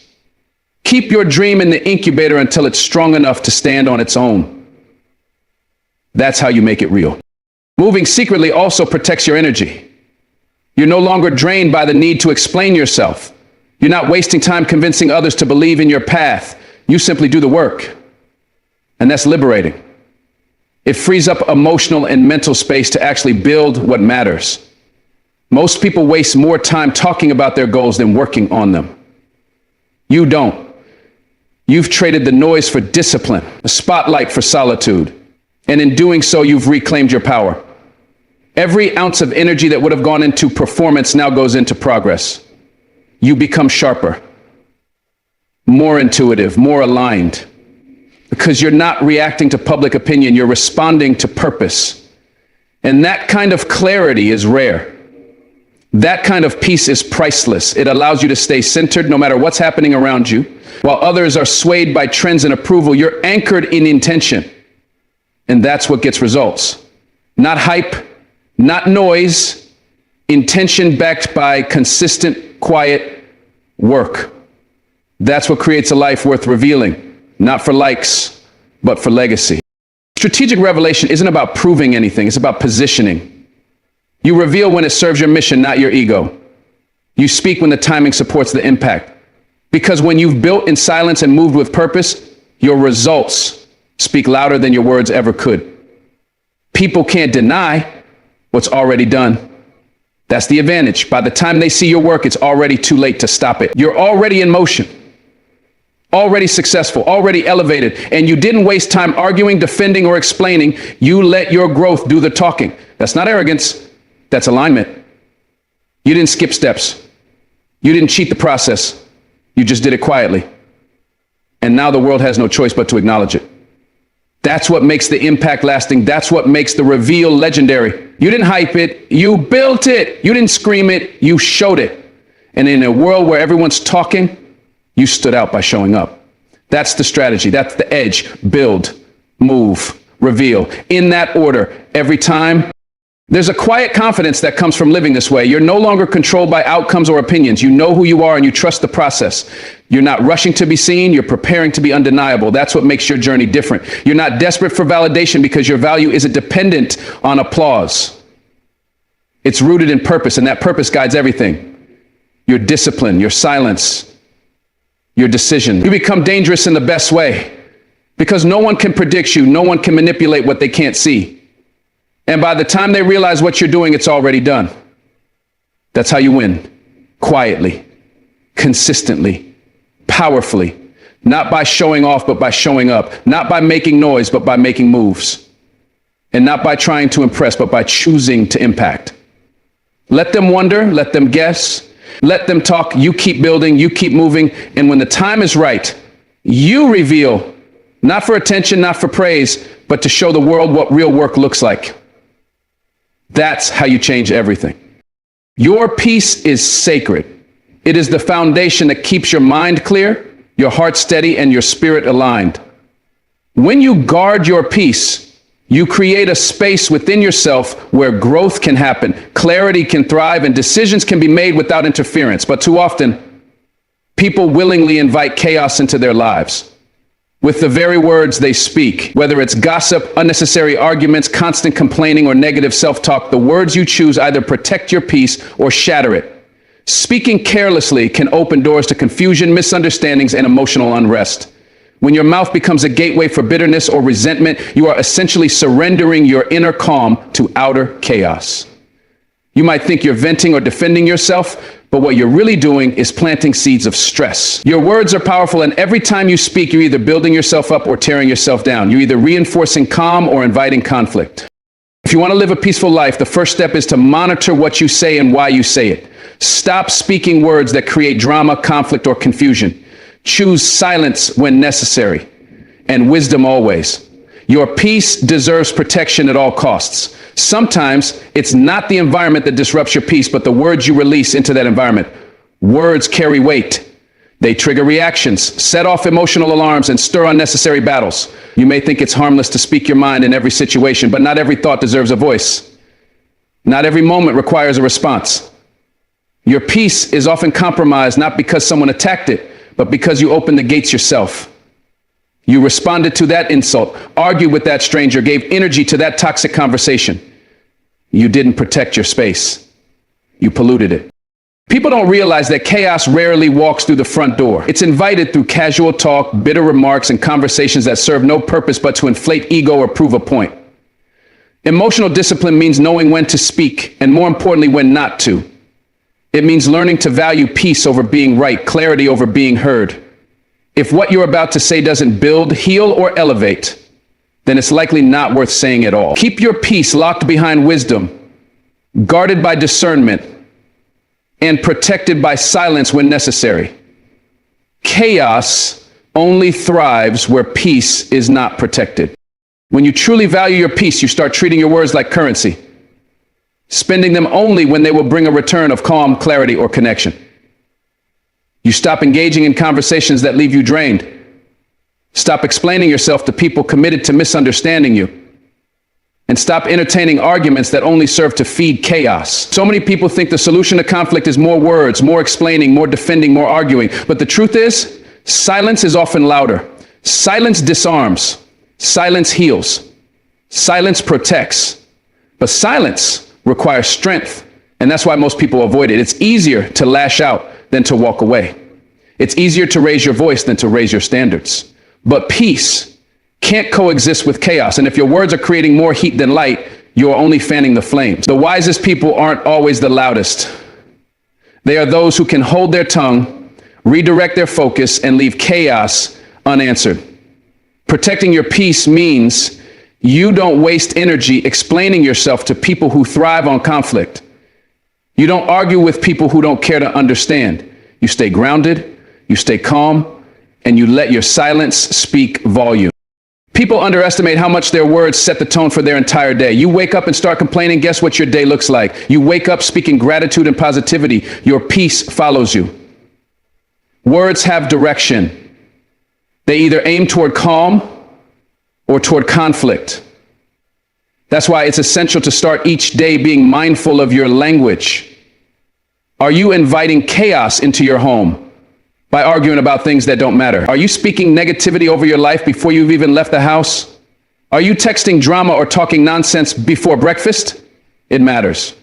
Keep your dream in the incubator until it's strong enough to stand on its own. That's how you make it real. Moving secretly also protects your energy. You're no longer drained by the need to explain yourself. You're not wasting time convincing others to believe in your path. You simply do the work. And that's liberating. It frees up emotional and mental space to actually build what matters. Most people waste more time talking about their goals than working on them. You don't. You've traded the noise for discipline, a spotlight for solitude. And in doing so, you've reclaimed your power. Every ounce of energy that would have gone into performance now goes into progress. You become sharper, more intuitive, more aligned. Because you're not reacting to public opinion, you're responding to purpose. And that kind of clarity is rare. That kind of peace is priceless. It allows you to stay centered no matter what's happening around you. While others are swayed by trends and approval, you're anchored in intention. And that's what gets results. Not hype, not noise, intention backed by consistent, quiet work. That's what creates a life worth revealing. Not for likes, but for legacy. Strategic revelation isn't about proving anything. It's about positioning. You reveal when it serves your mission, not your ego. You speak when the timing supports the impact. Because when you've built in silence and moved with purpose, your results speak louder than your words ever could. People can't deny what's already done. That's the advantage. By the time they see your work, it's already too late to stop it. You're already in motion. Already successful, already elevated, and you didn't waste time arguing, defending, or explaining. You let your growth do the talking. That's not arrogance, that's alignment. You didn't skip steps. You didn't cheat the process. You just did it quietly. And now the world has no choice but to acknowledge it. That's what makes the impact lasting. That's what makes the reveal legendary. You didn't hype it, you built it. You didn't scream it, you showed it. And in a world where everyone's talking, you stood out by showing up. That's the strategy. That's the edge. Build, move, reveal. In that order, every time, There's a quiet confidence that comes from living this way. You're no longer controlled by outcomes or opinions. You know who you are and you trust the process. You're not rushing to be seen. You're preparing to be undeniable. That's what makes your journey different. You're not desperate for validation because your value isn't dependent on applause. It's rooted in purpose, and that purpose guides everything. Your discipline, your silence, your decision. You become dangerous in the best way because no one can predict you. No one can manipulate what they can't see. And by the time they realize what you're doing, it's already done. That's how you win. Quietly, consistently, powerfully. Not by showing off, but by showing up. Not by making noise, but by making moves. And not by trying to impress, but by choosing to impact. Let them wonder, let them guess, let them talk. You keep building, you keep moving. And when the time is right, you reveal, not for attention, not for praise, but to show the world what real work looks like. That's how you change everything. Your peace is sacred. It is the foundation that keeps your mind clear, your heart steady, and your spirit aligned. When you guard your peace, you create a space within yourself where growth can happen, clarity can thrive, and decisions can be made without interference. But too often, people willingly invite chaos into their lives. With the very words they speak, whether it's gossip, unnecessary arguments, constant complaining, or negative self-talk, the words you choose either protect your peace or shatter it. Speaking carelessly can open doors to confusion, misunderstandings, and emotional unrest. When your mouth becomes a gateway for bitterness or resentment, you are essentially surrendering your inner calm to outer chaos. You might think you're venting or defending yourself, but what you're really doing is planting seeds of stress. Your words are powerful, and every time you speak, you're either building yourself up or tearing yourself down. You're either reinforcing calm or inviting conflict. If you want to live a peaceful life, the first step is to monitor what you say and why you say it. Stop speaking words that create drama, conflict, or confusion. Choose silence when necessary, and wisdom always. Your peace deserves protection at all costs. Sometimes it's not the environment that disrupts your peace, but the words you release into that environment. Words carry weight. They trigger reactions, set off emotional alarms, and stir unnecessary battles. You may think it's harmless to speak your mind in every situation, but not every thought deserves a voice. Not every moment requires a response. Your peace is often compromised not because someone attacked it, but because you opened the gates yourself. You responded to that insult, argued with that stranger, gave energy to that toxic conversation. You didn't protect your space. You polluted it. People don't realize that chaos rarely walks through the front door. It's invited through casual talk, bitter remarks, and conversations that serve no purpose but to inflate ego or prove a point. Emotional discipline means knowing when to speak, and more importantly, when not to. It means learning to value peace over being right, clarity over being heard. If what you're about to say doesn't build, heal, or elevate, then it's likely not worth saying at all. Keep your peace locked behind wisdom, guarded by discernment, and protected by silence when necessary. Chaos only thrives where peace is not protected. When you truly value your peace, you start treating your words like currency, spending them only when they will bring a return of calm, clarity, or connection. You stop engaging in conversations that leave you drained. Stop explaining yourself to people committed to misunderstanding you. And stop entertaining arguments that only serve to feed chaos. So many people think the solution to conflict is more words, more explaining, more defending, more arguing. But the truth is, silence is often louder. Silence disarms. Silence heals. Silence protects. But silence requires strength. And that's why most people avoid it. It's easier to lash out than to walk away. It's easier to raise your voice than to raise your standards. But peace can't coexist with chaos. And if your words are creating more heat than light, you are only fanning the flames. The wisest people aren't always the loudest. They are those who can hold their tongue, redirect their focus, and leave chaos unanswered. Protecting your peace means you don't waste energy explaining yourself to people who thrive on conflict. You don't argue with people who don't care to understand. You stay grounded, you stay calm, and you let your silence speak volume. People underestimate how much their words set the tone for their entire day. You wake up and start complaining, guess what your day looks like? You wake up speaking gratitude and positivity. Your peace follows you. Words have direction. They either aim toward calm or toward conflict. That's why it's essential to start each day being mindful of your language. Are you inviting chaos into your home by arguing about things that don't matter? Are you speaking negativity over your life before you've even left the house? Are you texting drama or talking nonsense before breakfast? It matters.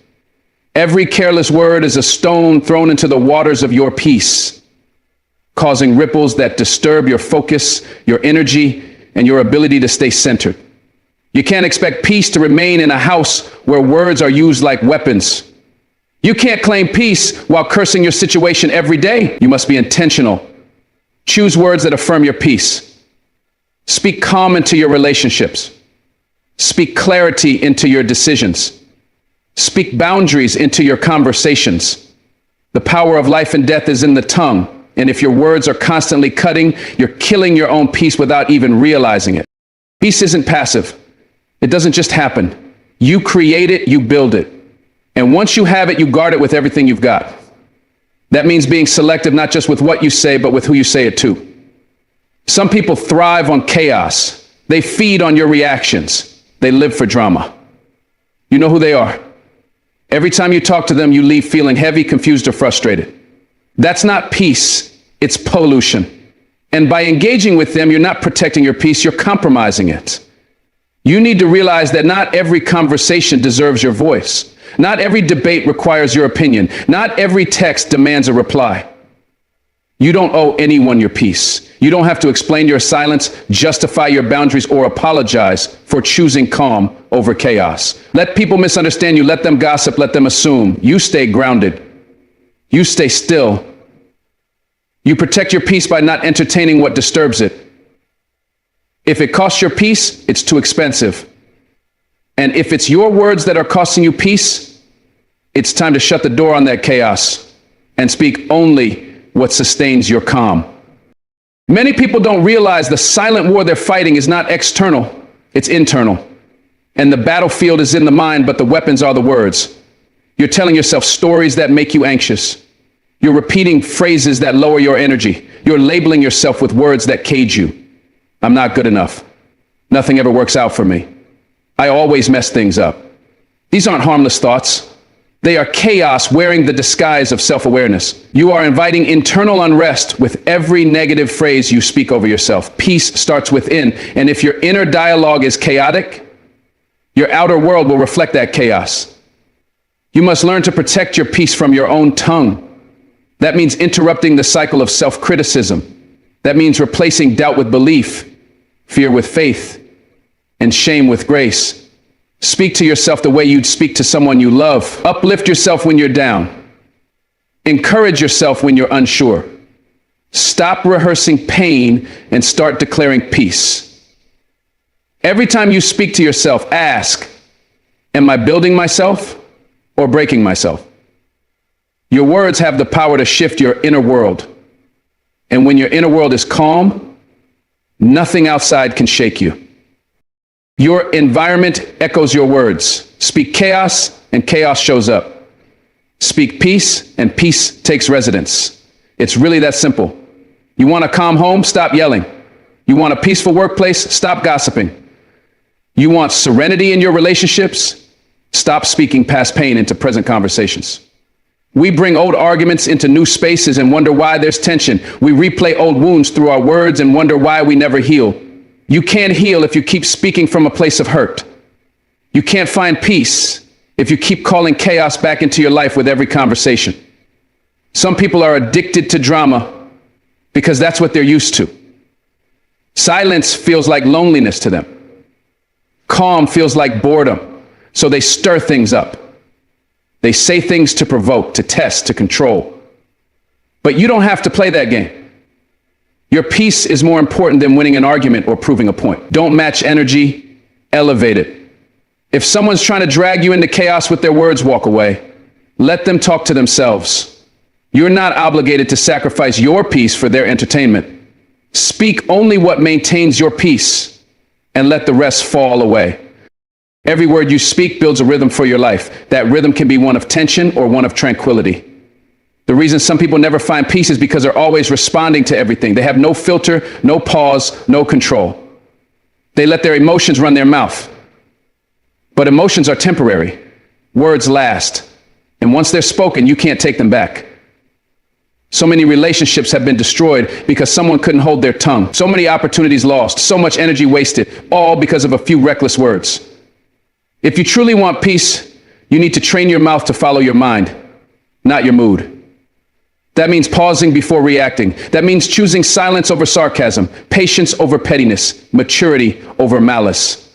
Every careless word is a stone thrown into the waters of your peace, causing ripples that disturb your focus, your energy, and your ability to stay centered. You can't expect peace to remain in a house where words are used like weapons. You can't claim peace while cursing your situation every day. You must be intentional. Choose words that affirm your peace. Speak calm into your relationships. Speak clarity into your decisions. Speak boundaries into your conversations. The power of life and death is in the tongue, and if your words are constantly cutting, you're killing your own peace without even realizing it. Peace isn't passive. It doesn't just happen. You create it, you build it. And once you have it, you guard it with everything you've got. That means being selective, not just with what you say, but with who you say it to. Some people thrive on chaos. They feed on your reactions. They live for drama. You know who they are. Every time you talk to them, you leave feeling heavy, confused, or frustrated. That's not peace. It's pollution. And by engaging with them, you're not protecting your peace, you're compromising it. You need to realize that not every conversation deserves your voice. Not every debate requires your opinion. Not every text demands a reply. You don't owe anyone your peace. You don't have to explain your silence, justify your boundaries, or apologize for choosing calm over chaos. Let people misunderstand you. Let them gossip. Let them assume. You stay grounded. You stay still. You protect your peace by not entertaining what disturbs it. If it costs your peace, it's too expensive. And if it's your words that are costing you peace, it's time to shut the door on that chaos and speak only what sustains your calm. Many people don't realize the silent war they're fighting is not external, it's internal. And the battlefield is in the mind, but the weapons are the words. You're telling yourself stories that make you anxious. You're repeating phrases that lower your energy. You're labeling yourself with words that cage you. I'm not good enough. Nothing ever works out for me. I always mess things up. These aren't harmless thoughts. They are chaos wearing the disguise of self-awareness. You are inviting internal unrest with every negative phrase you speak over yourself. Peace starts within, and if your inner dialogue is chaotic, your outer world will reflect that chaos. You must learn to protect your peace from your own tongue. That means interrupting the cycle of self-criticism. That means replacing doubt with belief, fear with faith, and shame with grace. Speak to yourself the way you'd speak to someone you love. Uplift yourself when you're down. Encourage yourself when you're unsure. Stop rehearsing pain and start declaring peace. Every time you speak to yourself, ask, am I building myself or breaking myself? Your words have the power to shift your inner world. And when your inner world is calm, nothing outside can shake you. Your environment echoes your words. Speak chaos, and chaos shows up. Speak peace, and peace takes residence. It's really that simple. You want a calm home? Stop yelling. You want a peaceful workplace? Stop gossiping. You want serenity in your relationships? Stop speaking past pain into present conversations. We bring old arguments into new spaces and wonder why there's tension. We replay old wounds through our words and wonder why we never heal. You can't heal if you keep speaking from a place of hurt. You can't find peace if you keep calling chaos back into your life with every conversation. Some people are addicted to drama because that's what they're used to. Silence feels like loneliness to them. Calm feels like boredom, so they stir things up. They say things to provoke, to test, to control. But you don't have to play that game. Your peace is more important than winning an argument or proving a point. Don't match energy, elevate it. If someone's trying to drag you into chaos with their words, walk away. Let them talk to themselves. You're not obligated to sacrifice your peace for their entertainment. Speak only what maintains your peace and let the rest fall away. Every word you speak builds a rhythm for your life. That rhythm can be one of tension or one of tranquility. The reason some people never find peace is because they're always responding to everything. They have no filter, no pause, no control. They let their emotions run their mouth. But emotions are temporary. Words last. And once they're spoken, you can't take them back. So many relationships have been destroyed because someone couldn't hold their tongue. So many opportunities lost, so much energy wasted, all because of a few reckless words. If you truly want peace, you need to train your mouth to follow your mind, not your mood. That means pausing before reacting. That means choosing silence over sarcasm, patience over pettiness, maturity over malice.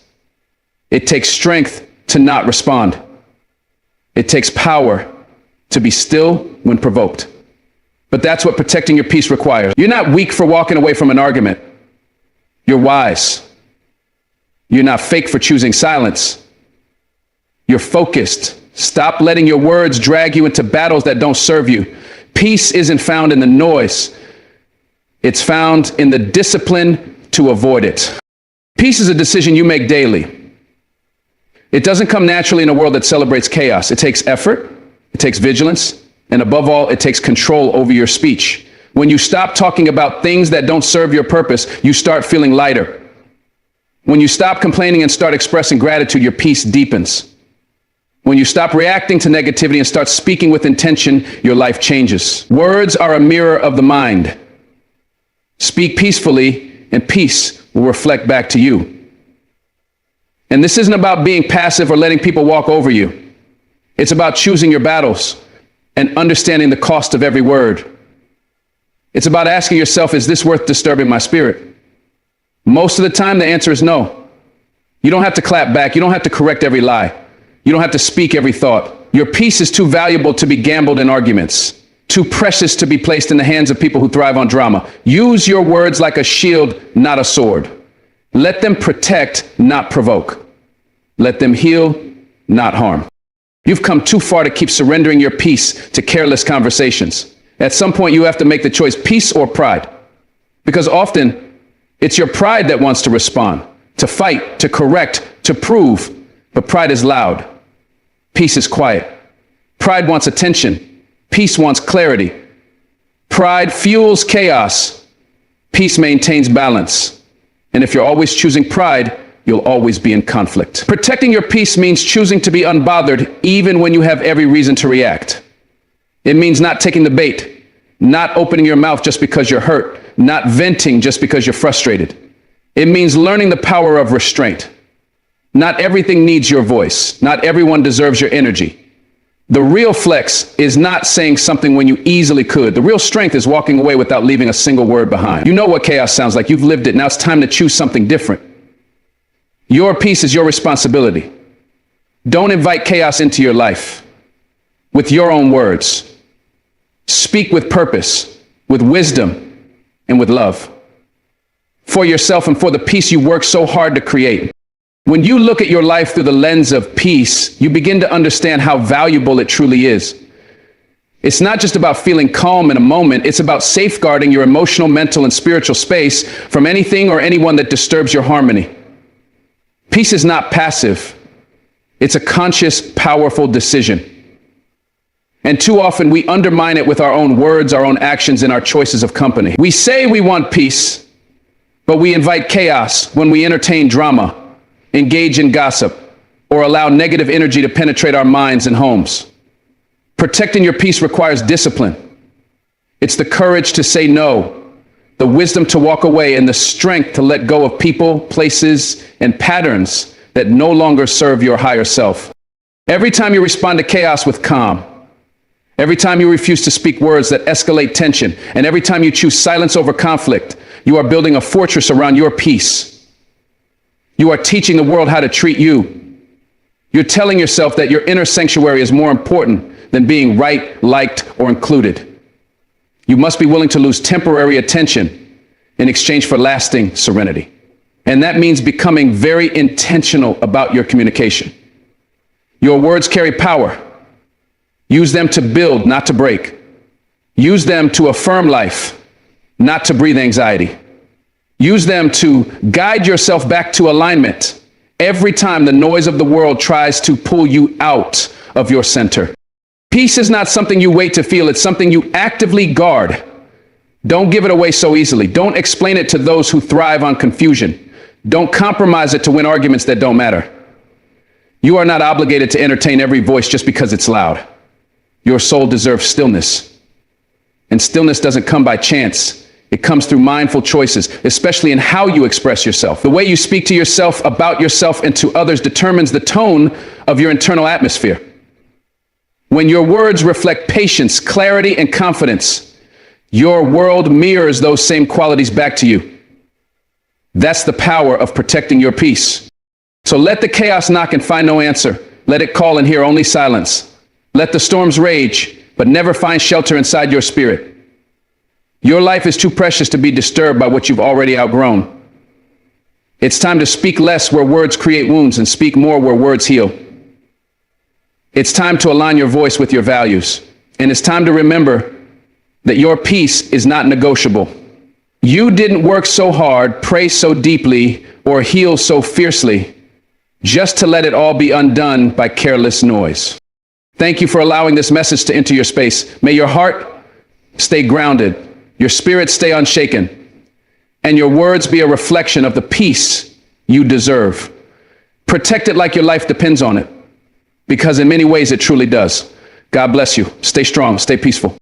It takes strength to not respond. It takes power to be still when provoked. But that's what protecting your peace requires. You're not weak for walking away from an argument. You're wise. You're not fake for choosing silence. You're focused. Stop letting your words drag you into battles that don't serve you. Peace isn't found in the noise. It's found in the discipline to avoid it. Peace is a decision you make daily. It doesn't come naturally in a world that celebrates chaos. It takes effort, it takes vigilance, and above all, it takes control over your speech. When you stop talking about things that don't serve your purpose, you start feeling lighter. When you stop complaining and start expressing gratitude, your peace deepens. When you stop reacting to negativity and start speaking with intention, your life changes. Words are a mirror of the mind. Speak peacefully, and peace will reflect back to you. And this isn't about being passive or letting people walk over you. It's about choosing your battles and understanding the cost of every word. It's about asking yourself, is this worth disturbing my spirit? Most of the time, the answer is no. You don't have to clap back. You don't have to correct every lie. You don't have to speak every thought. Your peace is too valuable to be gambled in arguments, too precious to be placed in the hands of people who thrive on drama. Use your words like a shield, not a sword. Let them protect, not provoke. Let them heal, not harm. You've come too far to keep surrendering your peace to careless conversations. At some point, you have to make the choice, peace or pride. Because often, it's your pride that wants to respond, to fight, to correct, to prove. But pride is loud. Peace is quiet. Pride wants attention. Peace wants clarity. Pride fuels chaos. Peace maintains balance. And if you're always choosing pride, you'll always be in conflict. Protecting your peace means choosing to be unbothered even when you have every reason to react. It means not taking the bait, not opening your mouth just because you're hurt, not venting just because you're frustrated. It means learning the power of restraint. Not everything needs your voice. Not everyone deserves your energy. The real flex is not saying something when you easily could. The real strength is walking away without leaving a single word behind. You know what chaos sounds like. You've lived it. Now it's time to choose something different. Your peace is your responsibility. Don't invite chaos into your life. With your own words. Speak with purpose, with wisdom, and with love. For yourself and for the peace you work so hard to create. When you look at your life through the lens of peace, you begin to understand how valuable it truly is. It's not just about feeling calm in a moment. It's about safeguarding your emotional, mental, and spiritual space from anything or anyone that disturbs your harmony. Peace is not passive. It's a conscious, powerful decision. And too often we undermine it with our own words, our own actions, and our choices of company. We say we want peace, but we invite chaos when we entertain drama, engage in gossip, or allow negative energy to penetrate our minds and homes. Protecting your peace requires discipline. It's the courage to say no, the wisdom to walk away, and the strength to let go of people, places, and patterns that no longer serve your higher self. Every time you respond to chaos with calm, every time you refuse to speak words that escalate tension, and every time you choose silence over conflict, you are building a fortress around your peace. You are teaching the world how to treat you. You're telling yourself that your inner sanctuary is more important than being right, liked, or included. You must be willing to lose temporary attention in exchange for lasting serenity. And that means becoming very intentional about your communication. Your words carry power. Use them to build, not to break. Use them to affirm life, not to breathe anxiety. Use them to guide yourself back to alignment every time the noise of the world tries to pull you out of your center. Peace is not something you wait to feel. It's something you actively guard. Don't give it away so easily. Don't explain it to those who thrive on confusion. Don't compromise it to win arguments that don't matter. You are not obligated to entertain every voice just because it's loud. Your soul deserves stillness. And stillness doesn't come by chance. It comes through mindful choices, especially in how you express yourself. The way you speak to yourself, about yourself, and to others determines the tone of your internal atmosphere. When your words reflect patience, clarity, and confidence, your world mirrors those same qualities back to you. That's the power of protecting your peace. So let the chaos knock and find no answer. Let it call and hear only silence. Let the storms rage, but never find shelter inside your spirit. Your life is too precious to be disturbed by what you've already outgrown. It's time to speak less where words create wounds and speak more where words heal. It's time to align your voice with your values. And it's time to remember that your peace is not negotiable. You didn't work so hard, pray so deeply, or heal so fiercely just to let it all be undone by careless noise. Thank you for allowing this message to enter your space. May your heart stay grounded, your spirit stay unshaken, and your words be a reflection of the peace you deserve. Protect it like your life depends on it, because in many ways it truly does. God bless you. Stay strong, stay peaceful.